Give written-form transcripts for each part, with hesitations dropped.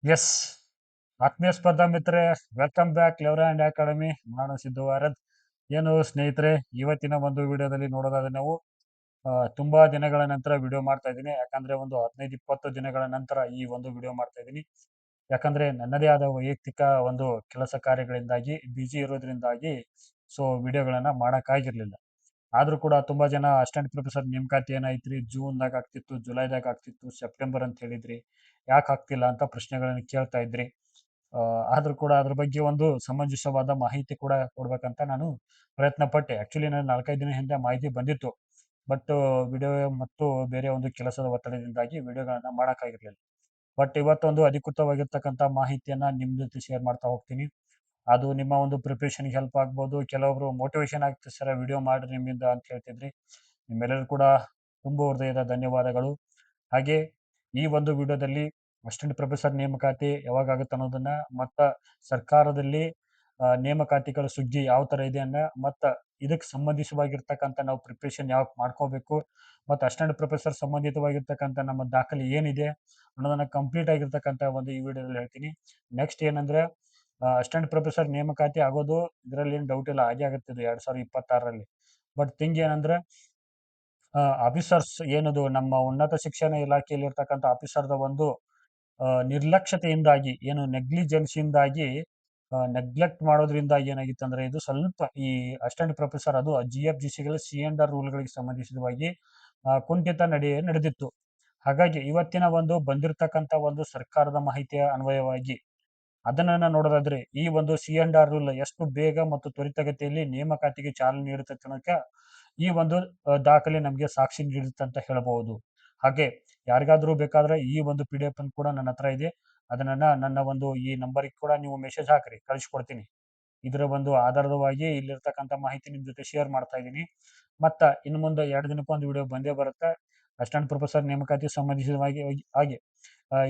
S ಆತ್ಮೀಯ ಸ್ಪರ್ಧಾ ಮಿತ್ರರೇ, ವೆಲ್ಕಮ್ ಬ್ಯಾಕ್ ಲೆವರಾ ಅಂಡ್ ಅಕಾಡೆಮಿ. ನಾನು ಸಿದ್ದು ಭಾರತ್. ಏನು ಸ್ನೇಹಿತರೆ, ಇವತ್ತಿನ ಒಂದು ವಿಡಿಯೋದಲ್ಲಿ ನೋಡೋದಾದ್ರೆ ನಾವು ತುಂಬಾ ದಿನಗಳ ನಂತರ ವಿಡಿಯೋ ಮಾಡ್ತಾ ಇದ್ದೀನಿ. ಯಾಕಂದ್ರೆ ಒಂದು 15-20 ದಿನಗಳ ನಂತರ ಈ ಒಂದು ವಿಡಿಯೋ ಮಾಡ್ತಾ ಇದ್ದೀನಿ. ಯಾಕಂದ್ರೆ ನನ್ನದೇ ಆದ ವೈಯಕ್ತಿಕ ಒಂದು ಕೆಲಸ ಕಾರ್ಯಗಳಿಂದಾಗಿ ಬಿಜಿ ಇರೋದ್ರಿಂದಾಗಿ ವಿಡಿಯೋಗಳನ್ನ ಮಾಡಕ್ಕಾಗಿರ್ಲಿಲ್ಲ. ಆದ್ರೂ ಕೂಡ ತುಂಬಾ ಜನ ಅಸಿಸ್ಟೆಂಟ್ ಪ್ರೊಫೆಸರ್ ನೇಮಕಾತಿ ಏನಾಯ್ತ್ರಿ, ಜೂನ್ದಾಗ ಆಗ್ತಿತ್ತು, ಜುಲೈದಾಗ ಆಗ್ತಿತ್ತು, ಸೆಪ್ಟೆಂಬರ್ ಅಂತ ಹೇಳಿದ್ರಿ, ಯಾಕೆ ಆಗ್ತಿಲ್ಲ ಅಂತ ಪ್ರಶ್ನೆಗಳನ್ನು ಕೇಳ್ತಾ ಇದ್ರಿ. ಆದ್ರೂ ಕೂಡ ಅದ್ರ ಬಗ್ಗೆ ಒಂದು ಸಮಂಜಸವಾದ ಮಾಹಿತಿ ಕೂಡ ಕೊಡ್ಬೇಕಂತ ನಾನು ಪ್ರಯತ್ನ ಪಟ್ಟೆ. ಆಕ್ಚುಲಿ ನಾನು 4-5 ದಿನ ಹಿಂದೆ ಮಾಹಿತಿ ಬಂದಿತ್ತು, ಬಟ್ ವಿಡಿಯೋ ಮತ್ತು ಬೇರೆ ಒಂದು ಕೆಲಸದ ಒತ್ತಡದಿಂದಾಗಿ ವಿಡಿಯೋಗಳನ್ನ ಮಾಡೋಕ್ಕಾಗಿರ್ಲಿಲ್ಲ. ಬಟ್ ಇವತ್ತೊಂದು ಅಧಿಕೃತವಾಗಿರ್ತಕ್ಕಂಥ ಮಾಹಿತಿಯನ್ನ ನಿಮ್ ಜೊತೆ ಶೇರ್ ಮಾಡ್ತಾ ಹೋಗ್ತೀನಿ. ಅದು ನಿಮ್ಮ ಒಂದು ಪ್ರಿಪ್ರೇಷನ್ಗೆ ಹೆಲ್ಪ್ ಆಗ್ಬೋದು. ಕೆಲವೊಬ್ರು ಮೋಟಿವೇಶನ್ ಆಗ್ತದೆ, ಸರ್ ವಿಡಿಯೋ ಮಾಡ್ರಿ ನಿಮ್ಮಿಂದ ಅಂತ ಹೇಳ್ತಿದ್ರಿ. ನಿಮ್ಮೆಲ್ಲರೂ ಕೂಡ ತುಂಬ ಹೃದಯದ ಧನ್ಯವಾದಗಳು. ಹಾಗೆ ಈ ಒಂದು ವಿಡಿಯೋದಲ್ಲಿ ಅಸಿಸ್ಟೆಂಟ್ ಪ್ರೊಫೆಸರ್ ನೇಮಕಾತಿ ಯಾವಾಗ ಆಗುತ್ತೆ ಅನ್ನೋದನ್ನ, ಮತ್ತ ಸರ್ಕಾರದಲ್ಲಿ ನೇಮಕಾತಿಗಳ ಸುಗ್ಗಿ ಯಾವ ತರ ಇದೆ ಅನ್ನ, ಮತ್ತ ಇದಕ್ಕೆ ಸಂಬಂಧಿತವಾಗಿರ್ತಕ್ಕಂಥ ನಾವು ಪ್ರಿಪ್ರೇಷನ್ ಯಾವ ಮಾಡ್ಕೋಬೇಕು, ಮತ್ತು ಅಸಿಸ್ಟೆಂಟ್ ಪ್ರೊಫೆಸರ್ ಸಂಬಂಧಿತವಾಗಿರ್ತಕ್ಕಂಥ ನಮ್ಮ ದಾಖಲೆ ಏನಿದೆ ಅನ್ನೋದನ್ನ ಕಂಪ್ಲೀಟ್ ಆಗಿರ್ತಕ್ಕಂಥ ಒಂದು ಈ ವಿಡಿಯೋದಲ್ಲಿ ಹೇಳ್ತೀನಿ. ನೆಕ್ಸ್ಟ್ ಏನಂದ್ರೆ, ಅಸಿಸ್ಟೆಂಟ್ ಪ್ರೊಫೆಸರ್ ನೇಮಕಾತಿ ಆಗೋದು ಇದರಲ್ಲಿ ಏನು ಡೌಟ್ ಇಲ್ಲ, ಹಾಗೆ ಆಗುತ್ತಿದೆ 2026ರಲ್ಲಿ. ಬಟ್ ಥಿಂಗ್ ಏನಂದ್ರೆ, ಆಫೀಸರ್ಸ್ ಏನದು ನಮ್ಮ ಉನ್ನತ ಶಿಕ್ಷಣ ಇಲಾಖೆಯಲ್ಲಿ ಇರ್ತಕ್ಕಂಥ ಆಫೀಸರ್ದ ಒಂದು ನಿರ್ಲಕ್ಷ್ಯತೆಯಿಂದಾಗಿ, ಏನು ನೆಗ್ಲಿಜೆನ್ಸಿಯಿಂದಾಗಿ, ನೆಗ್ಲೆಕ್ಟ್ ಮಾಡೋದ್ರಿಂದ ಏನಾಗಿತ್ತು ಅಂದ್ರೆ, ಇದು ಸ್ವಲ್ಪ ಈ ಅಸಿಸ್ಟೆಂಟ್ ಪ್ರೊಫೆಸರ್ ಅದು GFGCಗಳ C&R ರೂಲ್ಗಳಿಗೆ ಸಂಬಂಧಿಸಿದವಾಗಿ ಕುಂಠಿತ ನಡೆದಿತ್ತು. ಹಾಗಾಗಿ ಇವತ್ತಿನ ಒಂದು ಬಂದಿರತಕ್ಕಂಥ ಒಂದು ಸರ್ಕಾರದ ಮಾಹಿತಿಯ ಅನ್ವಯವಾಗಿ ಅದನ್ನ ನೋಡೋದಾದ್ರೆ, ಈ ಒಂದು C&R ರೂಲ್ ಎಷ್ಟು ಬೇಗ ಮತ್ತು ತ್ವರಿತಗತಿಯಲ್ಲಿ ನೇಮಕಾತಿಗೆ ಚಾಲನೆ ನೀಡುತ್ತೆ ಅನ್ನೋಕೆ ಈ ಒಂದು ದಾಖಲೆ ನಮಗೆ ಸಾಕ್ಷಿ ನೀಡುತ್ತೆ ಅಂತ ಹೇಳಬಹುದು. ಹಾಗೆ ಯಾರಿಗಾದ್ರೂ ಬೇಕಾದ್ರೆ ಈ ಒಂದು PDF ಅನ್ನು ಕೂಡ ನನ್ನ ಹತ್ರ ಇದೆ. ಅದನ್ನ ನನ್ನ ಒಂದು ಈ ನಂಬರ್ಗೆ ಕೂಡ ನೀವು ಮೆಸೇಜ್ ಹಾಕ್ರಿ, ಕಳಿಸ್ಕೊಡ್ತೀನಿ. ಇದರ ಒಂದು ಆಧಾರವಾಗಿ ಇಲ್ಲಿರ್ತಕ್ಕಂಥ ಮಾಹಿತಿ ನಿಮ್ ಜೊತೆ ಶೇರ್ ಮಾಡ್ತಾ ಇದ್ದೀನಿ. ಮತ್ತ ಇನ್ನು ಮುಂದೆ 2 ದಿನಕ್ಕೊಂದು ವಿಡಿಯೋ ಬಂದೇ ಬರುತ್ತೆ ಅಸಿಸ್ಟೆಂಟ್ ಪ್ರೊಫೆಸರ್ ನೇಮಕಾತಿ ಸಂಬಂಧಿಸಿದವಾಗಿ. ಹಾಗೆ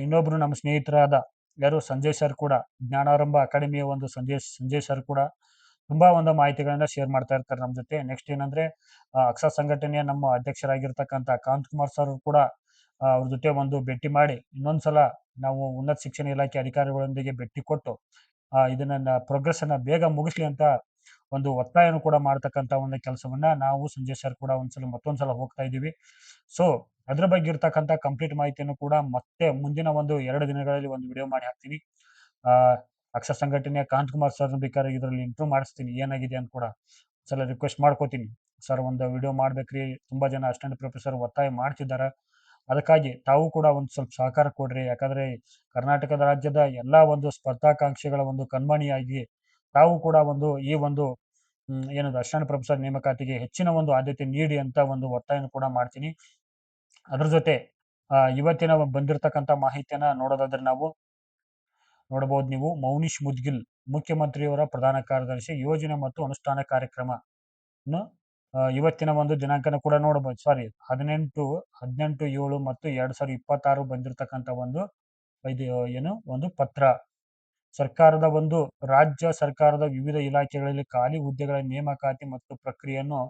ಇನ್ನೊಬ್ರು ನಮ್ಮ ಸ್ನೇಹಿತರಾದ ಯಾರು ಸಂಜಯ್ ಸರ್ ಕೂಡ, ಜ್ಞಾನಾರಂಭ ಅಕಾಡೆಮಿಯ ಒಂದು ಸಂಜಯ್ ಸರ್ ಕೂಡ ತುಂಬಾ ಒಂದು ಮಾಹಿತಿಗಳನ್ನ ಶೇರ್ ಮಾಡ್ತಾ ಇರ್ತಾರೆ ನಮ್ಮ ಜೊತೆ. ನೆಕ್ಸ್ಟ್ ಏನಂದ್ರೆ, ಅಕ್ಷ ಸಂಘಟನೆಯ ನಮ್ಮ ಅಧ್ಯಕ್ಷರಾಗಿರ್ತಕ್ಕಂಥ ಕಾಂತ್ ಕುಮಾರ್ ಸರ್ ಕೂಡ ಅವ್ರ ಜೊತೆ ಒಂದು ಭೇಟಿ ಮಾಡಿ, ಇನ್ನೊಂದ್ಸಲ ನಾವು ಉನ್ನತ ಶಿಕ್ಷಣ ಇಲಾಖೆ ಅಧಿಕಾರಿಗಳೊಂದಿಗೆ ಭೇಟಿ ಕೊಟ್ಟು ಇದನ್ನ ಪ್ರೋಗ್ರೆಸ್ ಅನ್ನ ಬೇಗ ಮುಗಿಸ್ಲಿ ಅಂತ ಒಂದು ಒತ್ತಾಯನ ಕೂಡ ಮಾಡ್ತಕ್ಕಂಥ ಒಂದು ಕೆಲಸವನ್ನ ನಾವು ಸಂಜಯ್ ಸರ್ ಕೂಡ ಮತ್ತೊಂದ್ಸಲ ಹೋಗ್ತಾ ಇದ್ದೀವಿ. ಸೊ ಅದ್ರ ಬಗ್ಗೆ ಇರ್ತಕ್ಕಂಥ ಕಂಪ್ಲೀಟ್ ಮಾಹಿತಿಯನ್ನು ಕೂಡ ಮತ್ತೆ ಮುಂದಿನ ಒಂದು 2 ದಿನಗಳಲ್ಲಿ ಒಂದು ವಿಡಿಯೋ ಮಾಡಿ ಹಾಕ್ತೀನಿ. ಆ ಅಕ್ಷ ಸಂಘಟನೆಯ ಕಾಂತ್ ಕುಮಾರ್ ಸರ್ ಬೇಕಾದ್ರೆ ಇದರಲ್ಲಿ ಇಂಟ್ರೂ ಮಾಡಿಸ್ತೀನಿ, ಏನಾಗಿದೆ ಅಂತ ಕೂಡ ಸಲ ರಿಕ್ವೆಸ್ಟ್ ಮಾಡ್ಕೋತೀನಿ. ಸರ್ ಒಂದು ವಿಡಿಯೋ ಮಾಡ್ಬೇಕ್ರಿ, ತುಂಬಾ ಜನ ಅಸಿಸ್ಟೆಂಟ್ ಪ್ರೊಫೆಸರ್ ಒತ್ತಾಯ ಮಾಡ್ತಿದ್ದಾರೆ, ಅದಕ್ಕಾಗಿ ತಾವು ಕೂಡ ಒಂದು ಸ್ವಲ್ಪ ಸಹಕಾರ ಕೊಡ್ರಿ. ಯಾಕಂದ್ರೆ ಕರ್ನಾಟಕದ ರಾಜ್ಯದ ಎಲ್ಲಾ ಒಂದು ಸ್ಪರ್ಧಾಕಾಂಕ್ಷಿಗಳ ಒಂದು ಕಣ್ಮಣಿಯಾಗಿ ತಾವು ಕೂಡ ಒಂದು ಈ ಒಂದು ಏನದು ಅಸಿಸ್ಟೆಂಟ್ ಪ್ರೊಫೆಸರ್ ನೇಮಕಾತಿಗೆ ಹೆಚ್ಚಿನ ಒಂದು ಆದ್ಯತೆ ನೀಡಿ ಅಂತ ಒಂದು ಒತ್ತಾಯನ ಕೂಡ ಮಾಡ್ತೀನಿ. ಅದ್ರ ಜೊತೆ ಇವತ್ತಿನ ಬಂದಿರತಕ್ಕಂಥ ಮಾಹಿತಿಯನ್ನ ನೋಡೋದಾದ್ರೆ ನಾವು ನೋಡಬಹುದು. ನೀವು ಮೌನಿಶ್ ಮುದ್ಗಿಲ್, ಮುಖ್ಯಮಂತ್ರಿಯವರ ಪ್ರಧಾನ ಕಾರ್ಯದರ್ಶಿ, ಯೋಜನೆ ಮತ್ತು ಅನುಷ್ಠಾನ ಕಾರ್ಯಕ್ರಮ ಇವತ್ತಿನ ಒಂದು ದಿನಾಂಕನ ಕೂಡ ನೋಡಬಹುದು. ಸಾರಿ, 18/7 ಮತ್ತು 2026 ಬಂದಿರತಕ್ಕಂಥ ಒಂದು ಇದು ಏನು ಒಂದು ಪತ್ರ. ಸರ್ಕಾರದ ಒಂದು ರಾಜ್ಯ ಸರ್ಕಾರದ ವಿವಿಧ ಇಲಾಖೆಗಳಲ್ಲಿ ಖಾಲಿ ಹುದ್ದೆಗಳ ನೇಮಕಾತಿ ಮತ್ತು ಪ್ರಕ್ರಿಯೆಯನ್ನು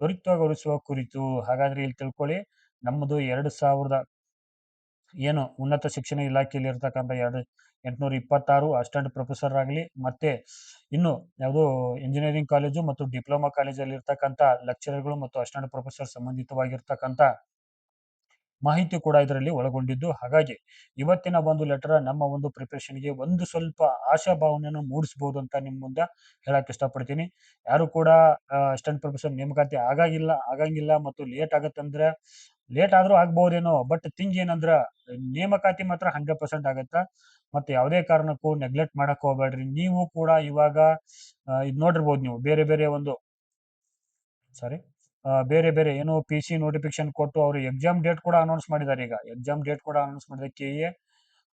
ತ್ವರಿತಗೊಳಿಸುವ ಕುರಿತು. ಹಾಗಾದ್ರೆ ಇಲ್ಲಿ ತಿಳ್ಕೊಳ್ಳಿ, ನಮ್ಮದು 2000 ಏನು ಉನ್ನತ ಶಿಕ್ಷಣ ಇಲಾಖೆಯಲ್ಲಿ ಇರ್ತಕ್ಕಂಥ 2826 ಅಸಿಸ್ಟೆಂಟ್ ಪ್ರೊಫೆಸರ್ ಆಗಲಿ, ಮತ್ತೆ ಇನ್ನು ಯಾವುದು ಇಂಜಿನಿಯರಿಂಗ್ ಕಾಲೇಜು ಮತ್ತು ಡಿಪ್ಲೊಮಾ ಕಾಲೇಜಲ್ಲಿ ಇರ್ತಕ್ಕಂಥ ಲೆಕ್ಚರರ್ಗಳು ಮತ್ತು ಅಸಿಸ್ಟೆಂಟ್ ಪ್ರೊಫೆಸರ್ ಸಂಬಂಧಿತವಾಗಿರ್ತಕ್ಕಂಥ ಮಾಹಿತಿ ಕೂಡ ಇದರಲ್ಲಿ ಒಳಗೊಂಡಿದ್ದು. ಹಾಗಾಗಿ ಇವತ್ತಿನ ಒಂದು ಲೆಟರ್ ನಮ್ಮ ಒಂದು ಪ್ರಿಪರೇಷನ್ಗೆ ಒಂದು ಸ್ವಲ್ಪ ಆಶಾಭಾವನೆಯನ್ನು ಮೂಡಿಸಬಹುದು ಅಂತ ನಿಮ್ ಮುಂದೆ ಹೇಳಕ್ ಇಷ್ಟಪಡ್ತೀನಿ. ಯಾರು ಕೂಡ ಅಸಿಸ್ಟೆಂಟ್ ಪ್ರೊಫೆಸರ್ ನೇಮಕಾತಿ ಆಗಂಗಿಲ್ಲ ಮತ್ತು ಲೇಟ್ ಆಗತ್ತಂದ್ರೆ, ಲೇಟ್ ಆದ್ರೂ ಆಗ್ಬಹುದೇನೋ, ಬಟ್ ಥಿಂಗ್ ಏನಂದ್ರ ನೇಮಕಾತಿ ಮಾತ್ರ 100% ಆಗತ್ತ. ಮತ್ತೆ ಯಾವುದೇ ಕಾರಣಕ್ಕೂ ನೆಗ್ಲೆಕ್ಟ್ ಮಾಡಕ್ ಹೋಗ್ಬೇಡ್ರಿ. ನೀವು ಕೂಡ ಇವಾಗ ಇದ್ ನೋಡಿರ್ಬೋದು, ನೀವು ಬೇರೆ ಬೇರೆ ಒಂದು ಸಾರಿ ಬೇರೆ ಬೇರೆ ಏನು PC ನೋಟಿಫಿಕೇಶನ್ ಕೊಟ್ಟು ಅವರು ಎಕ್ಸಾಮ್ ಡೇಟ್ ಕೂಡ ಅನೌನ್ಸ್ ಮಾಡಿದ್ದಾರೆ. ಈಗ ಎಕ್ಸಾಮ್ ಡೇಟ್ ಕೂಡ ಅನೌನ್ಸ್ ಮಾಡಿದ KA.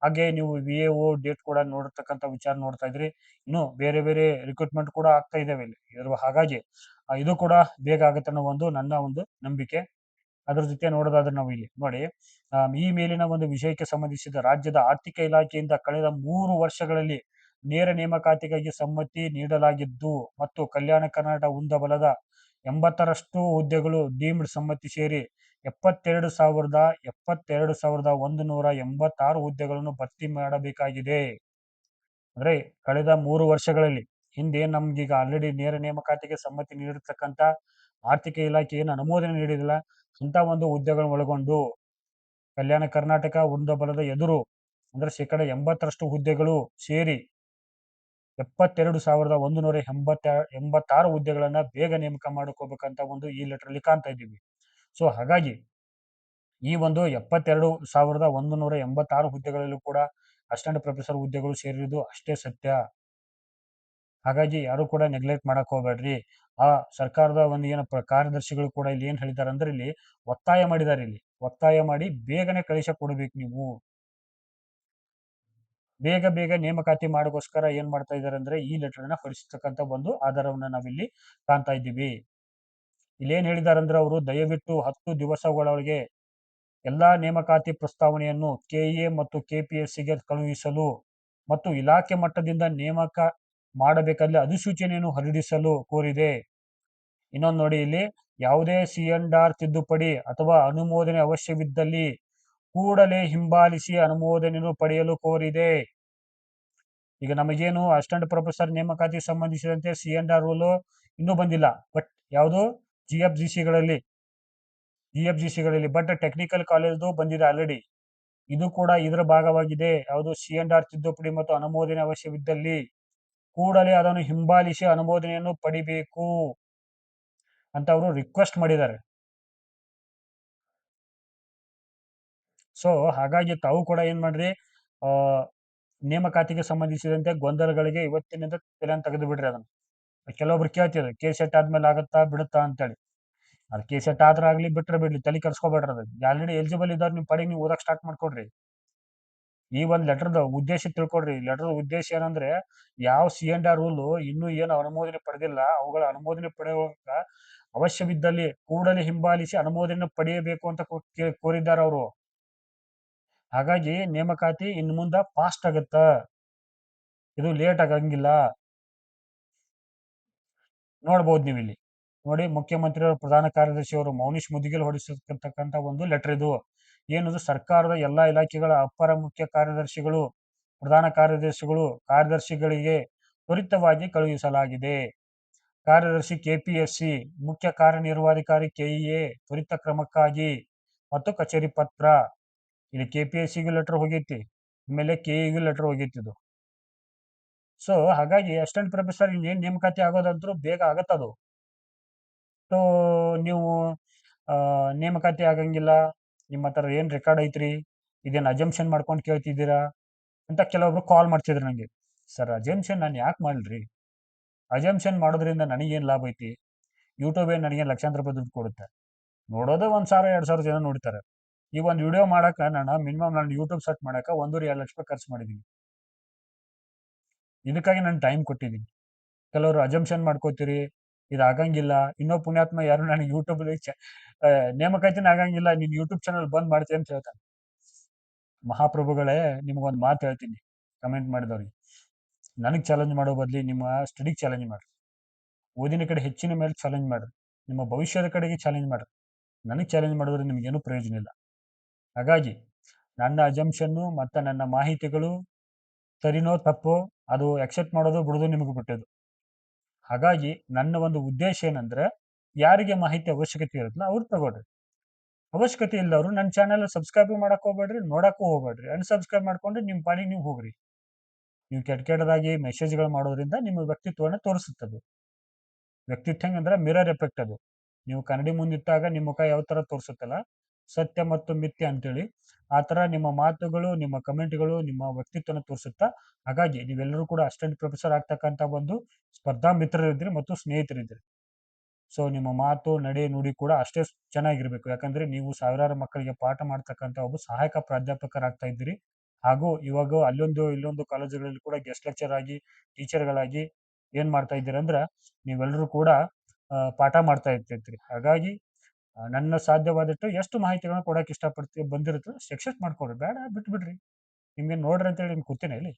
ಹಾಗೆ ನೀವು VAO ಡೇಟ್ ಕೂಡ ನೋಡತಕ್ಕಂಥ ವಿಚಾರ ನೋಡ್ತಾ ಇದ್ರಿ. ಇನ್ನು ಬೇರೆ ಬೇರೆ ರಿಕ್ರೂಟ್ಮೆಂಟ್ ಕೂಡ ಆಗ್ತಾ ಇದಾವೆ ಇಲ್ಲಿ. ಹಾಗಾಗಿ ಇದು ಕೂಡ ಬೇಗ ಆಗುತ್ತೆ ಅನ್ನೋ ಒಂದು ನನ್ನ ಒಂದು ನಂಬಿಕೆ. ಅದ್ರ ಜೊತೆ ನೋಡೋದಾದ್ರೆ ನಾವು ಇಲ್ಲಿ ನೋಡಿ, ಈ ಮೇಲಿನ ಒಂದು ವಿಷಯಕ್ಕೆ ಸಂಬಂಧಿಸಿದ ರಾಜ್ಯದ ಆರ್ಥಿಕ ಇಲಾಖೆಯಿಂದ ಕಳೆದ 3 ವರ್ಷಗಳಲ್ಲಿ ನೇರ ನೇಮಕಾತಿಗಾಗಿ ಸಮ್ಮತಿ ನೀಡಲಾಗಿದ್ದು ಮತ್ತು ಕಲ್ಯಾಣ ಕರ್ನಾಟಕ ಉನ್ನತ ಬಲದ 80ರಷ್ಟು ಹುದ್ದೆಗಳು ಡೀಮ್ಡ್ ಸಮ್ಮತಿ ಸೇರಿ 72,186 ಹುದ್ದೆಗಳನ್ನು ಭರ್ತಿ ಮಾಡಬೇಕಾಗಿದೆ. ಅಂದ್ರೆ ಕಳೆದ 3 ವರ್ಷಗಳಲ್ಲಿ ಹಿಂದೆ ನಮ್ಗೀಗ ಆಲ್ರೆಡಿ ನೇರ ನೇಮಕಾತಿಗೆ ಸಮ್ಮತಿ ನೀಡಿರ್ತಕ್ಕಂಥ ಆರ್ಥಿಕ ಇಲಾಖೆ ಏನು ಅನುಮೋದನೆ ನೀಡಿದಿಲ್ಲ ಇಂಥ ಒಂದು ಹುದ್ದೆಗಳನ್ನು ಒಳಗೊಂಡು ಕಲ್ಯಾಣ ಕರ್ನಾಟಕ ಒಂದು ಬಲದ ಎದುರು ಅಂದ್ರೆ 80% ಹುದ್ದೆಗಳು ಸೇರಿ 72,186 ಹುದ್ದೆಗಳನ್ನ ಬೇಗ ನೇಮಕ ಮಾಡ್ಕೋಬೇಕಂತ ಒಂದು ಈ ಲೆಟರ್ ಅಲ್ಲಿ ಕಾಣ್ತಾ ಇದ್ದೀವಿ. ಸೊ ಹಾಗಾಗಿ ಈ ಒಂದು 72,186 ಹುದ್ದೆಗಳಲ್ಲೂ ಕೂಡ ಅಸಿಸ್ಟೆಂಟ್ ಪ್ರೊಫೆಸರ್ ಹುದ್ದೆಗಳು ಸೇರಿರುವುದು ಅಷ್ಟೇ ಸತ್ಯ. ಹಾಗಾಗಿ ಯಾರು ಕೂಡ ನೆಗ್ಲೆಕ್ಟ್ ಮಾಡಕ್ ಹೋಗ್ಬೇಡ್ರಿ. ಆ ಸರ್ಕಾರದ ಒಂದು ಏನು ಕಾರ್ಯದರ್ಶಿಗಳು ಕೂಡ ಇಲ್ಲಿ ಏನ್ ಹೇಳಿದ್ದಾರೆ ಅಂದ್ರೆ ಇಲ್ಲಿ ಒತ್ತಾಯ ಮಾಡಿದ್ದಾರೆ, ಇಲ್ಲಿ ಒತ್ತಾಯ ಮಾಡಿ ಬೇಗನೆ ಕಳಿಸ ಕೊಡ್ಬೇಕು ನೀವು. ಬೇಗ ನೇಮಕಾತಿ ಮಾಡೋಕ್ಕೋಸ್ಕರ ಏನ್ ಮಾಡ್ತಾ ಇದ್ದಾರೆ ಅಂದ್ರೆ ಈ ಲೆಟರ್ ನ ಹೊರಡಿಸತಕ್ಕಂತ ಒಂದು ಆಧಾರವನ್ನ ನಾವಿಲ್ಲಿ ಕಾಣ್ತಾ ಇದ್ದೀವಿ. ಇಲ್ಲೇನ್ ಹೇಳಿದ್ದಾರೆ ಅಂದ್ರೆ ಅವರು ದಯವಿಟ್ಟು 10 ದಿವಸಗಳೊಳಗೆ ಎಲ್ಲಾ ನೇಮಕಾತಿ ಪ್ರಸ್ತಾವನೆಯನ್ನು ಕೆಇಎ ಮತ್ತು ಕೆಪಿಎಸ್ಸಿಗೆ ಕಳುಹಿಸಲು ಮತ್ತು ಇಲಾಖೆ ಮಟ್ಟದಿಂದ ನೇಮಕ ಮಾಡಬೇಕಾದಲ್ಲಿ ಅಧಿಸೂಚನೆಯನ್ನು ಹೊರಡಿಸಲು ಕೋರಿದೆ. ಇನ್ನೊಂದು ನೋಡಿ, ಇಲ್ಲಿ ಯಾವುದೇ ಸಿಎನ್ಆರ್ ತಿದ್ದುಪಡಿ ಅಥವಾ ಅನುಮೋದನೆ ಅವಶ್ಯವಿದ್ದಲ್ಲಿ ಕೂಡಲೇ ಹಿಂಬಾಲಿಸಿ ಅನುಮೋದನೆಯನ್ನು ಪಡೆಯಲು ಕೋರಿದೆ. ಈಗ ನಮಗೇನು ಅಸಿಸ್ಟೆಂಟ್ ಪ್ರೊಫೆಸರ್ ನೇಮಕಾತಿ ಸಂಬಂಧಿಸಿದಂತೆ ಸಿಎನ್ಆರ್ ರೂಲ್ ಇನ್ನೂ ಬಂದಿಲ್ಲ, ಬಟ್ ಯಾವುದು ಜಿಎಫ್ಜಿಸಿಗಳಲ್ಲಿ ಬಟ್ ಟೆಕ್ನಿಕಲ್ ಕಾಲೇಜು ಬಂದಿದೆ ಆಲ್ರೆಡಿ. ಇದು ಕೂಡ ಇದರ ಭಾಗವಾಗಿದೆ. ಯಾವುದು ಸಿಎನ್ಆರ್ ತಿದ್ದುಪಡಿ ಮತ್ತು ಅನುಮೋದನೆ ಅವಶ್ಯವಿದ್ದಲ್ಲಿ ಕೂಡಲೇ ಅದನ್ನು ಹಿಂಬಾಲಿಸಿ ಅನುಮೋದನೆಯನ್ನು ಪಡಿಬೇಕು ಅಂತ ಅವರು ರಿಕ್ವೆಸ್ಟ್ ಮಾಡಿದ್ದಾರೆ. ಸೊ ಹಾಗಾಗಿ ತಾವು ಕೂಡ ಏನ್ ಮಾಡ್ರಿ, ನೇಮಕಾತಿಗೆ ಸಂಬಂಧಿಸಿದಂತೆ ಗೊಂದಲಗಳಿಗೆ ಇವತ್ತಿನಿಂದ ತಲೆಯನ್ನು ತೆಗೆದು ಬಿಡ್ರಿ. ಅದನ್ನ ಕೆಲವೊಬ್ರು ಕೇಳ್ತಿದ್ರು ಕೆ ಸೆಟ್ ಆದ್ಮೇಲೆ ಆಗತ್ತಾ ಬಿಡುತ್ತಾ ಅಂತೇಳಿ. ಅದು ಕೆ ಸೆಟ್ ಆದ್ರೆ ಆಗ್ಲಿ ಬಿಟ್ರೆ ಬಿಡ್ಲಿ, ತಲೆ ಕೆಡ್ಸ್ಕೊಬೇಡ್ರಿ. ಅದು ಆಲ್ರೆಡಿ ಎಲಿಜಿಬಲ್ ಇದ್ದವ್ರು ನಿಮ್ ಪಡೆಗೆ ನೀವು ಓದಕ್ ಸ್ಟಾರ್ಟ್ ಮಾಡ್ಕೊಡ್ರಿ. ಈ ಒಂದು ಲೆಟರ್ದ ಉದ್ದೇಶ ತಿಳ್ಕೊಡ್ರಿ. ಲೆಟರ್ ಉದ್ದೇಶ ಏನಂದ್ರೆ ಯಾವ ಸಿಎನ್ಆರ್ ರೂಲ್ ಇನ್ನೂ ಏನು ಅನುಮೋದನೆ ಪಡೆದಿಲ್ಲ ಅವುಗಳ ಅನುಮೋದನೆ ಪಡೆಯುವಾಗ ಅವಶ್ಯವಿದ್ದಲ್ಲಿ ಕೂಡಲೇ ಹಿಂಬಾಲಿಸಿ ಅನುಮೋದನೆ ಪಡೆಯಬೇಕು ಅಂತ ಕೋರಿದ್ದಾರೆ ಅವರು. ಹಾಗಾಗಿ ನೇಮಕಾತಿ ಇನ್ನು ಮುಂದೆ ಫಾಸ್ಟ್ ಆಗತ್ತ, ಇದು ಲೇಟ್ ಆಗಂಗಿಲ್ಲ. ನೋಡ್ಬೋದು ನೀವು ಇಲ್ಲಿ ನೋಡಿ, ಮುಖ್ಯಮಂತ್ರಿಯವರು ಪ್ರಧಾನ ಕಾರ್ಯದರ್ಶಿ ಅವರು ಮೌನೀಶ್ ಮುದ್ಗಿಲ್ ಹೊರಡಿಸಿರ್ತಕ್ಕಂಥ ಒಂದು ಲೆಟರ್ ಇದು. ಏನದು ಸರ್ಕಾರದ ಎಲ್ಲಾ ಇಲಾಖೆಗಳ ಅಪರ ಮುಖ್ಯ ಕಾರ್ಯದರ್ಶಿಗಳು, ಪ್ರಧಾನ ಕಾರ್ಯದರ್ಶಿಗಳಿಗೆ ತ್ವರಿತವಾಗಿ ಕಳುಹಿಸಲಾಗಿದೆ. ಕಾರ್ಯದರ್ಶಿ ಕೆಪಿಎಸ್ಸಿ, ಮುಖ್ಯ ಕಾರ್ಯನಿರ್ವಹಣಾಧಿಕಾರಿ ಕೆಇಎ ತ್ವರಿತ ಕ್ರಮಕ್ಕಾಗಿ ಮತ್ತು ಕಚೇರಿ ಪತ್ರ. ಇಲ್ಲಿ ಕೆಪಿಎಸ್ಸಿಗೂ ಲೆಟರ್ ಹೋಗೈತಿ, ಆಮೇಲೆ ಕೆಇಗೂ ಲೆಟರ್ ಹೋಗೈತಿ ಇದು. ಸೊ ಹಾಗಾಗಿ ಅಸಿಸ್ಟೆಂಟ್ ಪ್ರೊಫೆಸರ್ ಏನ್ ನೇಮಕಾತಿ ಆಗೋದಂತರೂ ಬೇಗ ಆಗತ್ತದು. ಸೊ ನೀವು ನೇಮಕಾತಿ ಆಗಂಗಿಲ್ಲ, ನಿಮ್ಮ ಹತ್ರ ಏನ್ ರೆಕಾರ್ಡ್ ಐತ್ರಿ, ಇದೇನು ಅಜಂಪ್ಷನ್ ಮಾಡ್ಕೊಂಡು ಕೇಳ್ತಿದ್ದೀರಾ ಅಂತ ಕೆಲವೊಬ್ರು ಕಾಲ್ ಮಾಡ್ತಿದ್ರು ನಂಗೆ. ಸರ್ ಅಜಂಪ್ಷನ್ ನಾನು ಯಾಕೆ ಮಾಡ್ಲಿ? ಅಜಂಪ್ಷನ್ ಮಾಡೋದ್ರಿಂದ ನನಗೇನು ಲಾಭ ಐತಿ? ಯೂಟ್ಯೂಬ್ ಏನು ನನಗೆ ಲಕ್ಷಾಂತರ ರೂಪಾಯಿ ದುಡ್ಡು ಕೊಡುತ್ತೆ? ನೋಡೋದೇ 1,000-2,000 ಜನ ನೋಡ್ತಾರೆ. ಈ ಒಂದು ವಿಡಿಯೋ ಮಾಡಕ್ಕೆ ನಾನು ಯೂಟ್ಯೂಬ್ ಸರ್ಚ್ ಮಾಡಕ್ಕೆ 1.5-2 ಲಕ್ಷ ರೂಪಾಯಿ ಖರ್ಚು ಮಾಡಿದ್ದೀನಿ. ಇದಕ್ಕಾಗಿ ನಾನು ಟೈಮ್ ಕೊಟ್ಟಿದ್ದೀನಿ. ಕೆಲವರು ಅಜಂಪ್ಷನ್ ಮಾಡ್ಕೋತೀರಿ, ಇದು ಆಗಂಗಿಲ್ಲ. ಇನ್ನೂ ಪುಣ್ಯಾತ್ಮ ಯಾರು ನನಗೆ ಯೂಟ್ಯೂಬ್ ನೇಮಕಾತಿನ ಆಗಂಗಿಲ್ಲ, ನೀನ್ ಯೂಟ್ಯೂಬ್ ಚಾನಲ್ ಬಂದ್ ಮಾಡ್ತೀನಿ ಅಂತ ಹೇಳ್ತಾನೆ. ಮಹಾಪ್ರಭುಗಳೇ, ನಿಮ್ಗೊಂದು ಮಾತು ಹೇಳ್ತೀನಿ ಕಮೆಂಟ್ ಮಾಡಿದವ್ರಿಗೆ, ನನಗೆ ಚಾಲೆಂಜ್ ಮಾಡೋ ಬದ್ಲಿ ನಿಮ್ಮ ಸ್ಟಡಿಗೆ ಚಾಲೆಂಜ್ ಮಾಡ್ರಿ, ಓದಿನ ಕಡೆ ಹೆಚ್ಚಿನ ಮೇಲೆ ಚಾಲೆಂಜ್ ಮಾಡ್ರಿ, ನಿಮ್ಮ ಭವಿಷ್ಯದ ಕಡೆಗೆ ಚಾಲೆಂಜ್ ಮಾಡ್ರಿ. ನನಗೆ ಚಾಲೆಂಜ್ ಮಾಡಿದ್ರೆ ನಿಮಗೇನು ಪ್ರಯೋಜನ ಇಲ್ಲ. ಹಾಗಾಗಿ ನನ್ನ ಅಜಂಪ್ಷನ್ನು ಮತ್ತು ನನ್ನ ಮಾಹಿತಿಗಳು ಸರಿನೋ ತಪ್ಪೋ ಅದು ಎಕ್ಸೆಪ್ಟ್ ಮಾಡೋದು ಬಿಡೋದು ನಿಮಗೆ ಬಿಟ್ಟದ್ದು. ಹಾಗಾಗಿ ನನ್ನ ಒಂದು ಉದ್ದೇಶ ಏನಂದ್ರೆ, ಯಾರಿಗೆ ಮಾಹಿತಿ ಅವಶ್ಯಕತೆ ಇರುತ್ತಲ್ಲ ಅವ್ರು ತಗೊಳ್ರಿ, ಅವಶ್ಯಕತೆ ಇಲ್ಲದವರು ನನ್ನ ಚಾನೆಲ್ ಸಬ್ಸ್ಕ್ರೈಬ್ ಮಾಡಕ್ ಹೋಗ್ಬೇಡ್ರಿ, ನೋಡಕ್ಕೂ ಹೋಗ್ಬೇಡ್ರಿ, ಅನ್ಸಬ್ಸ್ಕ್ರೈಬ್ ಮಾಡ್ಕೊಂಡು ನಿಮ್ಮ ಪಾಡಿಗೆ ನೀವು ಹೋಗ್ರಿ. ನೀವು ಕೆಟ್ಟದಾಗಿ ಮೆಸೇಜ್ಗಳು ಮಾಡೋದ್ರಿಂದ ನಿಮ್ಮ ವ್ಯಕ್ತಿತ್ವವನ್ನು ತೋರಿಸುತ್ತದೆ. ವ್ಯಕ್ತಿತ್ವ ಹೆಂಗಂದ್ರೆ ಮಿರರ್ ಎಫೆಕ್ಟ್ ಅದು. ನೀವು ಕನ್ನಡಿ ಮುಂದಿಟ್ಟಾಗ ನಿಮ್ಮ ಮುಖ ಯಾವ ತರ ತೋರಿಸುತ್ತಲ್ಲ, ಸತ್ಯ ಮತ್ತು ಮಿಥ್ಯ ಅಂತೇಳಿ, ಆ ತರ ನಿಮ್ಮ ಮಾತುಗಳು, ನಿಮ್ಮ ಕಮೆಂಟ್ಗಳು ನಿಮ್ಮ ವ್ಯಕ್ತಿತ್ವನ ತೋರಿಸುತ್ತಾ. ಹಾಗಾಗಿ ನೀವೆಲ್ಲರೂ ಕೂಡ ಅಸಿಸ್ಟೆಂಟ್ ಪ್ರೊಫೆಸರ್ ಆಗ್ತಕ್ಕಂಥ ಒಂದು ಸ್ಪರ್ಧಾ ಮಿತ್ರರಿದ್ರಿ ಮತ್ತು ಸ್ನೇಹಿತರಿದ್ರಿ. ಸೊ ನಿಮ್ಮ ಮಾತು, ನಡೆ, ನುಡಿ ಕೂಡ ಅಷ್ಟೇ ಚೆನ್ನಾಗಿರ್ಬೇಕು. ಯಾಕಂದ್ರೆ ನೀವು ಸಾವಿರಾರು ಮಕ್ಕಳಿಗೆ ಪಾಠ ಮಾಡ್ತಕ್ಕಂಥ ಒಬ್ಬ ಸಹಾಯಕ ಪ್ರಾಧ್ಯಾಪಕರಾಗ್ತಾ ಇದ್ದೀರಿ. ಹಾಗೂ ಇವಾಗ ಇಲ್ಲೊಂದು ಕಾಲೇಜುಗಳಲ್ಲಿ ಕೂಡ ಗೆಸ್ಟ್ ಲೆಕ್ಚರ್ ಆಗಿ, ಟೀಚರ್ಗಳಾಗಿ ಏನ್ ಮಾಡ್ತಾ ಇದ್ದೀರಿ ಅಂದ್ರೆ ನೀವೆಲ್ಲರೂ ಕೂಡ ಪಾಠ ಮಾಡ್ತಾ ಇರ್ತಿರ್ತೀರಿ. ಹಾಗಾಗಿ ನನ್ನ ಸಾಧ್ಯವಾದಷ್ಟು ಎಷ್ಟು ಮಾಹಿತಿಗಳನ್ನ ಕೊಡಕ್ಕೆ ಇಷ್ಟಪಡ್ತೀವಿ ಬಂದಿರುತ್ತೆ ಎಕ್ಸೆಪ್ಟ್ ಮಾಡ್ಕೊಡ್ರಿ, ಬೇಡ ಬಿಟ್ಬಿಡ್ರಿ. ನಿಮ್ಗೆ ನೋಡ್ರಿ ಅಂತೇಳಿ ನಿಮ್ಗೆ ಕೂತೀನಿ ಇಲ್ಲಿ.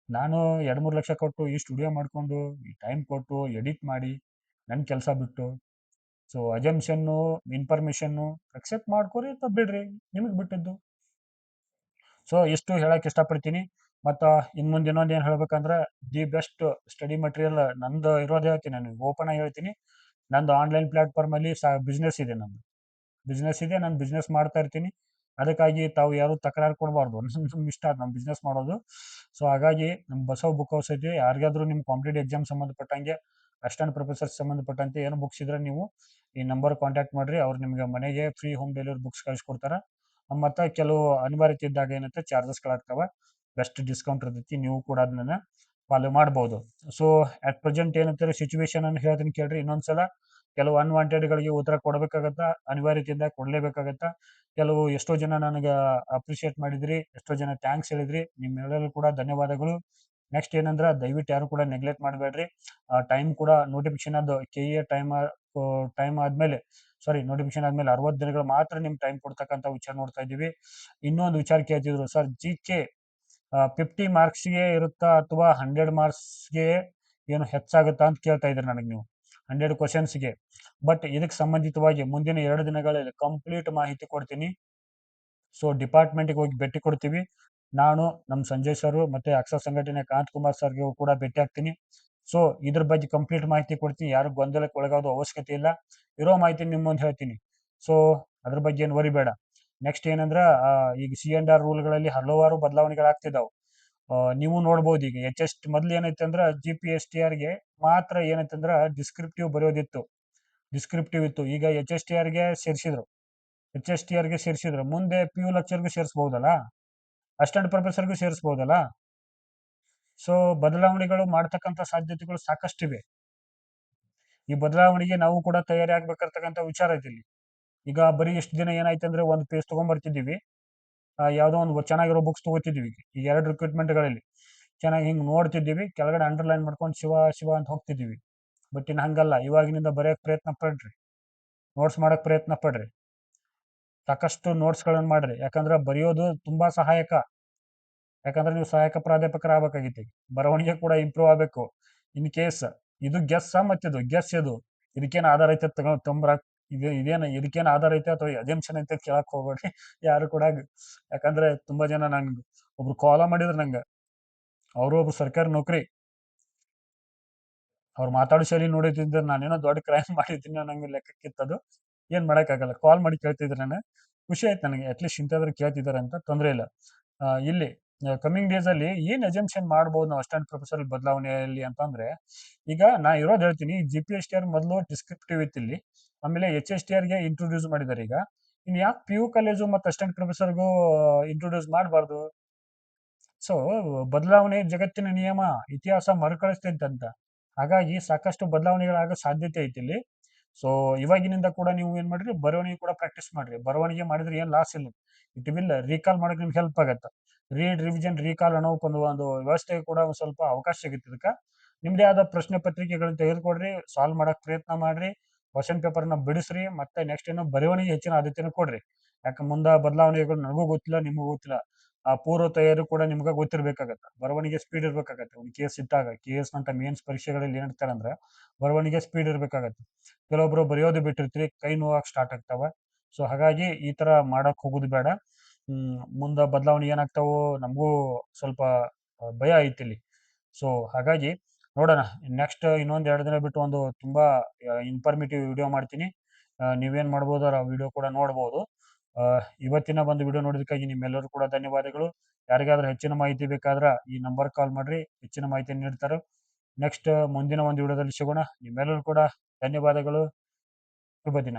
ನಾನು 2-3 ಲಕ್ಷ ಕೊಟ್ಟು ಈ ಸ್ಟುಡಿಯೋ ಮಾಡ್ಕೊಂಡು ಈ ಟೈಮ್ ಕೊಟ್ಟು ಎಡಿಟ್ ಮಾಡಿ ನನ್ನ ಕೆಲಸ ಬಿಟ್ಟು ಸೊ ಅಜಂಪ್ಷನ್ನು, ಇನ್ಫಾರ್ಮೇಷನ್ನು ಅಕ್ಸೆಪ್ಟ್ ಮಾಡ್ಕೊರಿ ಅಥವಾ ಬಿಡ್ರಿ, ನಿಮಗೆ ಬಿಟ್ಟಿದ್ದು. ಸೊ ಇಷ್ಟು ಹೇಳಕ್ ಇಷ್ಟಪಡ್ತೀನಿ. ಮತ್ತು ಇನ್ನು ಮುಂದೆ ಇನ್ನೊಂದು ಏನು ಹೇಳ್ಬೇಕಂದ್ರೆ, ದಿ ಬೆಸ್ಟ್ ಸ್ಟಡಿ ಮಟೀರಿಯಲ್ ನಂದು ಇರೋದು ಹೇಳ್ತೀನಿ, ನಾನು ಓಪನ್ ಆಗಿ ಹೇಳ್ತೀನಿ. ನಂದು ಆನ್ಲೈನ್ ಪ್ಲಾಟ್ಫಾರ್ಮಲ್ಲಿ ಬಿಸ್ನೆಸ್ ಇದೆ, ನಾನು ಬಿಸ್ನೆಸ್ ಮಾಡ್ತಾ ಇರ್ತೀನಿ. ಅದಕ್ಕಾಗಿ ತಾವು ಯಾರು ತಕರಾರು ಕೊಡಬಾರ್ದು. ನಮ್ಗೆ ಇಷ್ಟ ಆಯ್ತು ನಮ್ಮ ಬಿಸ್ನೆಸ್ ಮಾಡೋದು. ಸೊ ಹಾಗಾಗಿ ನಮ್ಮ ಬಸವ ಬುಕ್ ಹೌಸ್ ಐತಿ. ಯಾರಿಗಾದ್ರೂ ನಿಮ್ಮ ಕಾಂಪಿಟೇಟಿವ್ ಎಕ್ಸಾಮ್ ಸಂಬಂಧಪಟ್ಟಂಗೆ, ಅಸಿಸ್ಟೆಂಟ್ ಪ್ರೊಫೆಸರ್ ಸಂಬಂಧಪಟ್ಟಂತೆ ಏನು ಬುಕ್ಸ್ ಇದ್ರೆ ನೀವು ಈ ನಂಬರ್ ಕಾಂಟ್ಯಾಕ್ಟ್ ಮಾಡ್ರಿ. ಅವ್ರು ನಿಮಗೆ ಮನೆಗೆ ಫ್ರೀ ಹೋಮ್ ಡೆಲಿವರಿ ಬುಕ್ಸ್ ಕಳಿಸ್ಕೊಡ್ತಾರೆ. ಮತ್ತು ಕೆಲವು ಅನಿವಾರ್ಯತೆ ಇದ್ದಾಗ ಏನಂತೆ ಚಾರ್ಜಸ್ಗಳಾಗ್ತವೆ. ಬೆಸ್ಟ್ ಡಿಸ್ಕೌಂಟ್ ಇರ್ತೈತಿ, ನೀವು ಕೂಡ ಅದನ್ನ ಫಾಲೋ ಮಾಡ್ಬೋದು. ಸೊ ಅಟ್ ಪ್ರೆಸೆಂಟ್ ಏನಂತಾರೆ ಸಿಚುವೇಶನ್ ಅನ್ನು ಹೇಳ್ತೀನಿ ಕೇಳ್ರಿ ಇನ್ನೊಂದ್ಸಲ. ಕೆಲವು ಅನ್ವಾಂಟೆಡ್ಗಳಿಗೆ ಉತ್ತರ ಕೊಡಬೇಕಾಗತ್ತಾ, ಅನಿವಾರ್ಯತೆಯಿಂದ ಕೊಡಲೇಬೇಕಾಗತ್ತಾ. ಕೆಲವು ಎಷ್ಟೋ ಜನ ನನಗೆ ಅಪ್ರಿಷಿಯೇಟ್ ಮಾಡಿದ್ರಿ, ಎಷ್ಟೋ ಜನ ಥ್ಯಾಂಕ್ಸ್ ಹೇಳಿದ್ರಿ, ನಿಮ್ಮೆಲ್ಲರೂ ಕೂಡ ಧನ್ಯವಾದಗಳು. ನೆಕ್ಸ್ಟ್ ಏನಂದ್ರೆ ದಯವಿಟ್ಟು ಯಾರು ಕೂಡ ನೆಗ್ಲೆಕ್ಟ್ ಮಾಡಬೇಡ್ರಿ. ಟೈಮ್ ಕೂಡ ನೋಟಿಫಿಕೇಶನ್ ಅದು KA ಟೈಮ್ ಆದ್ಮೇಲೆ, ನೋಟಿಫಿಕೇಶನ್ ಆದ್ಮೇಲೆ 60 ದಿನಗಳು ಮಾತ್ರ ನಿಮ್ ಟೈಮ್ ಕೊಡ್ತಕ್ಕಂಥ ವಿಚಾರ ನೋಡ್ತಾ ಇದ್ದೀವಿ. ಇನ್ನೊಂದು ವಿಚಾರ ಕೇಳ್ತಿದ್ರು, ಸರ್ GK 50 ಮಾರ್ಕ್ಸ್ಗೆ ಇರುತ್ತಾ ಅಥವಾ 100 ಮಾರ್ಕ್ಸ್ಗೆ ಏನು ಹೆಚ್ಚಾಗುತ್ತಾ ಅಂತ ಕೇಳ್ತಾ ಇದ್ರಿ ನನಗೆ ನೀವು 100 ಕ್ವಶನ್ಸ್ಗೆ. ಬಟ್ ಇದಕ್ಕೆ ಸಂಬಂಧಿತವಾಗಿ ಮುಂದಿನ 2 ದಿನಗಳಲ್ಲಿ ಕಂಪ್ಲೀಟ್ ಮಾಹಿತಿ ಕೊಡ್ತೀನಿ. ಸೊ ಡಿಪಾರ್ಟ್ಮೆಂಟ್ಗೆ ಹೋಗಿ ಭೇಟಿ ಕೊಡ್ತೀವಿ. ನಾನು ನಮ್ಮ ಸಂಜಯ್ ಸರ್ ಮತ್ತೆ ಅಕ್ಷರ ಸಂಘಟನೆ ಕಾಂತ್ ಕುಮಾರ್ ಸರ್ಗೆ ಕೂಡ ಭೇಟಿ ಆಗ್ತೀನಿ. ಸೊ ಇದ್ರ ಬಗ್ಗೆ ಕಂಪ್ಲೀಟ್ ಮಾಹಿತಿ ಕೊಡ್ತೀನಿ. ಯಾರು ಗೊಂದಲಕ್ಕೆ ಒಳಗಾಗೋ ಅವಶ್ಯಕತೆ ಇಲ್ಲ. ಇರೋ ಮಾಹಿತಿ ನಿಮ್ಮ ಮುಂದೆ ಹೇಳ್ತೀನಿ. ಸೊ ಅದ್ರ ಬಗ್ಗೆ ಏನು ವರಿ ಬೇಡ. ನೆಕ್ಸ್ಟ್ ಏನಂದ್ರೆ ಈಗ C&R ರೂಲ್ಗಳಲ್ಲಿ ಹಲವಾರು ಬದಲಾವಣೆಗಳಾಗ್ತಿದ್ದಾವೆ. ನೀವು ನೋಡ್ಬೋದು. ಈಗ ಮೊದ್ಲು ಏನೈತೆ ಅಂದ್ರೆ GPSTRಗೆ ಮಾತ್ರ ಏನೈತೆ ಅಂದ್ರೆ ಡಿಸ್ಕ್ರಿಪ್ಟಿವ್ ಬರೆಯೋದಿತ್ತು, ಡಿಸ್ಕ್ರಿಪ್ಟಿವ್ ಇತ್ತು. ಈಗ HSTRಗೆ ಸೇರಿಸಿದ್ರು. ಮುಂದೆ PU ಲೆಕ್ಚರ್ಗೂ ಸೇರಿಸಬಹುದಲ್ಲ, ಅಸಿಸ್ಟೆಂಟ್ ಪ್ರೊಫೆಸರ್ಗೂ ಸೇರಿಸಬಹುದಲ್ಲ. ಸೊ ಬದಲಾವಣೆಗಳು ಮಾಡ್ತಕ್ಕಂಥ ಸಾಧ್ಯತೆಗಳು ಸಾಕಷ್ಟಿವೆ. ಈ ಬದಲಾವಣೆಗೆ ನಾವು ಕೂಡ ತಯಾರಿ ಆಗ್ಬೇಕಿರ್ತಕ್ಕಂಥ ವಿಚಾರ ಐತಿ ಇಲ್ಲಿ. ಈಗ ಬರೀ ಎಷ್ಟು ದಿನ ಏನಾಯ್ತು ಅಂದ್ರೆ ಒಂದು ಪೇಜ್ ತಗೊಂಡ್ಬರ್ತಿದ್ದೀವಿ, ಯಾವುದೋ ಒಂದು ಚೆನ್ನಾಗಿರೋ ಬುಕ್ಸ್ ತಗೋತಿದ್ದೀವಿ. ಈಗ 2 ರಿಕ್ರೂಟ್ಮೆಂಟ್ಗಳಲ್ಲಿ ಚೆನ್ನಾಗಿ ಹಿಂಗೆ ನೋಡ್ತಿದ್ದೀವಿ, ಕೆಳಗಡೆ ಅಂಡರ್ಲೈನ್ ಮಾಡ್ಕೊಂಡು ಶಿವ ಶಿವ ಅಂತ ಹೋಗ್ತಿದ್ದೀವಿ. ಬಟ್ ಇನ್ನು ಹಂಗಲ್ಲ. ಇವಾಗಿನಿಂದ ಬರೆಯೋಕೆ ಪ್ರಯತ್ನ ಪಡ್ರಿ, ನೋಟ್ಸ್ ಮಾಡಕ್ ಪ್ರಯತ್ನ ಪಡ್ರಿ, ಸಾಕಷ್ಟು ನೋಟ್ಸ್ಗಳನ್ನು ಮಾಡ್ರಿ. ಯಾಕಂದ್ರೆ ಬರೆಯೋದು ತುಂಬಾ ಸಹಾಯಕ. ಯಾಕಂದ್ರೆ ನೀವು ಸಹಾಯಕ ಪ್ರಾಧ್ಯಾಪಕರಾಗಬೇಕಾಗಿತ್ತು. ಬರವಣಿಗೆ ಕೂಡ ಇಂಪ್ರೂವ್ ಆಗಬೇಕು. ಇನ್ ಕೇಸ್ ಇದು ಗೆಸ್ ಇದು ಇದಕ್ಕೇನು ಆಧಾರ ಐತೆ ಇದೇನು ಆಧಾರ ಐತೆ ಅಥವಾ ಅಜಂಪ್ಷನ್ ಐತೆ ಕೇಳಕ್ ಹೋಗ್ಬೇಡ್ರಿ ಯಾರು ಕೂಡ. ಯಾಕಂದ್ರೆ ತುಂಬಾ ಜನ ನಂಗೆ ಒಬ್ರು ಕಾಲ ಮಾಡಿದ್ರು, ನಂಗೆ ಅವರು ಒಬ್ರು ಸರ್ಕಾರಿ ನೌಕರಿ, ಅವ್ರು ಮಾತಾಡೋ ಶೈಲಿ ನೋಡಿದ್ರೆ ನಾನೇನೋ ದೊಡ್ಡ ಕ್ರೈಮ್ ಮಾಡಿದ್ದೀನಿ ನಂಗೆ ಲೆಕ್ಕಕ್ಕಿತ್ತದು. ಏನ್ ಮಾಡಕ್ಕಾಗಲ್ಲ. ಕಾಲ್ ಮಾಡಿ ಕೇಳ್ತಿದ್ರು. ನಾನು ಖುಷಿ ಆಯ್ತು ನನಗೆ, ಅಟ್ಲೀಸ್ಟ್ ಇಂಥಾದ್ರು ಕೇಳ್ತಿದ್ದಾರೆ ಅಂತ. ತೊಂದರೆ ಇಲ್ಲ. ಇಲ್ಲಿ ಕಮಿಂಗ್ ಡೇಸ್ ಅಲ್ಲಿ ಏನ್ ಅಜಂಪ್ಷನ್ ಮಾಡ್ಬೋದು ನಾವು ಅಸಿಸ್ಟೆಂಟ್ ಪ್ರೊಫೆಸರ್ ಬದಲಾವಣೆಯಲ್ಲಿ ಅಂತಂದ್ರೆ, ಈಗ ನಾ ಇರೋದು ಹೇಳ್ತೀನಿ. GPSTR ಮೊದಲು ಡಿಸ್ಕ್ರಿಪ್ಟಿವ್ ಇತ್ತು ಇಲ್ಲಿ, ಆಮೇಲೆ HSTRಗೆ ಇಂಟ್ರೊಡ್ಯೂಸ್ ಮಾಡಿದ್ದಾರೆ. ಈಗ ಇನ್ ಯಾಕೆ PU ಕಾಲೇಜು ಮತ್ತು ಅಸಿಸ್ಟೆಂಟ್ ಪ್ರೊಫೆಸರ್ಗೂ ಇಂಟ್ರೊಡ್ಯೂಸ್ ಮಾಡಬಾರ್ದು? ಸೊ ಬದಲಾವಣೆ ಜಗತ್ತಿನ ನಿಯಮ, ಇತಿಹಾಸ ಮರುಕಳಿಸ್ತೈತಂತ. ಹಾಗಾಗಿ ಸಾಕಷ್ಟು ಬದಲಾವಣೆಗಳಾಗೋ ಸಾಧ್ಯತೆ ಐತಿ ಇಲ್ಲಿ. ಸೊ ಇವಾಗಿನಿಂದ ಕೂಡ ನೀವು ಏನ್ ಮಾಡ್ರಿ, ಬರವಣಿಗೆ ಕೂಡ ಪ್ರಾಕ್ಟೀಸ್ ಮಾಡ್ರಿ. ಬರವಣಿಗೆ ಮಾಡಿದ್ರೆ ಏನ್ ಲಾಸ್ ಇಲ್ಲ. ಇಟ್ ವಿಲ್ ರೀಕಾಲ್ ಮಾಡಕ್ ನಿಮ್ಗೆ ಹೆಲ್ಪ್ ಆಗತ್ತೆ. ರಿವಿಷನ್ ರೀಕಾಲ್ ಅನ್ನೋ ಒಂದು ವ್ಯವಸ್ಥೆಗೆ ಕೂಡ ಒಂದು ಸ್ವಲ್ಪ ಅವಕಾಶ ಸಿಗುತ್ತೆ. ಇದಕ್ಕೆ ನಿಮ್ದೇ ಆದ ಪ್ರಶ್ನೆ ಪತ್ರಿಕೆಗಳನ್ನ ತೆಗೆದುಕೊಡ್ರಿ, ಸಾಲ್ವ್ ಮಾಡಕ್ ಪ್ರಯತ್ನ ಮಾಡ್ರಿ, ಕ್ವಶನ್ ಪೇಪರ್ನ ಬಿಡಿಸ್ರಿ. ಮತ್ತೆ ನೆಕ್ಸ್ಟ್ ಏನೋ ಬರವಣಿಗೆ ಹೆಚ್ಚಿನ ಆದ್ಯತೆನ ಕೊಡ್ರಿ. ಯಾಕೆ ಮುಂದೆ ಬದಲಾವಣೆಗಳು ನನಗೂ ಗೊತ್ತಿಲ್ಲ, ನಿಮಗೂ ಗೊತ್ತಿಲ್ಲ. ಆ ಪೂರ್ವ ತಯಾರಿ ಕೂಡ ನಿಮ್ಗೆ ಗೊತ್ತಿರ್ಬೇಕಾಗತ್ತೆ. ಬರವಣಿಗೆ ಸ್ಪೀಡ್ ಇರ್ಬೇಕಾಗತ್ತೆ. ಒಂದು ಕೇಸ್ ಇಟ್ಟಾಗ KS ನಂತ ಮೇನ್ಸ್ ಪರೀಕ್ಷೆಗಳಲ್ಲಿ ಏನ್ ಇಡ್ತಾರೆ ಅಂದ್ರೆ ಬರವಣಿಗೆ ಸ್ಪೀಡ್ ಇರ್ಬೇಕಾಗತ್ತೆ. ಕೆಲವೊಬ್ರು ಬರೆಯೋದು ಬಿಟ್ಟಿರ್ತೀರಿ, ಕೈ ನೋವಾಕ್ ಸ್ಟಾರ್ಟ್ ಆಗ್ತಾವ. ಸೊ ಹಾಗಾಗಿ ಈ ತರ ಮಾಡಕ್ ಹೋಗುದು ಬೇಡ. ಮುಂದೆ ಬದಲಾವಣೆ ಏನಾಗ್ತಾವೋ ನಮಗೂ ಸ್ವಲ್ಪ ಭಯ ಐತಿ ಇಲ್ಲಿ. ಸೊ ಹಾಗಾಗಿ ನೋಡೋಣ. ನೆಕ್ಸ್ಟ್ ಇನ್ನೊಂದ್ 2 ದಿನ ಬಿಟ್ಟು ಒಂದು ತುಂಬಾ ಇನ್ಫಾರ್ಮೇಟಿವ್ ವಿಡಿಯೋ ಮಾಡ್ತೀನಿ. ನೀವೇನ್ ಮಾಡ್ಬೋದು, ಆ ವಿಡಿಯೋ ಕೂಡ ನೋಡ್ಬೋದು. ಇವತ್ತಿನ ಒಂದು ವಿಡಿಯೋ ನೋಡೋದಕ್ಕಾಗಿ ನಿಮ್ಮೆಲ್ಲರೂ ಕೂಡ ಧನ್ಯವಾದಗಳು. ಯಾರಿಗಾದ್ರೂ ಹೆಚ್ಚಿನ ಮಾಹಿತಿ ಬೇಕಾದ್ರೆ ಈ ನಂಬರ್ ಕಾಲ್ ಮಾಡ್ರಿ, ಹೆಚ್ಚಿನ ಮಾಹಿತಿ ನೀಡ್ತಾರೆ. ನೆಕ್ಸ್ಟ್ ಮುಂದಿನ ಒಂದು ವಿಡಿಯೋದಲ್ಲಿ ಸಿಗೋಣ. ನಿಮ್ಮೆಲ್ಲರೂ ಕೂಡ ಧನ್ಯವಾದಗಳು. ಶುಭ ದಿನ.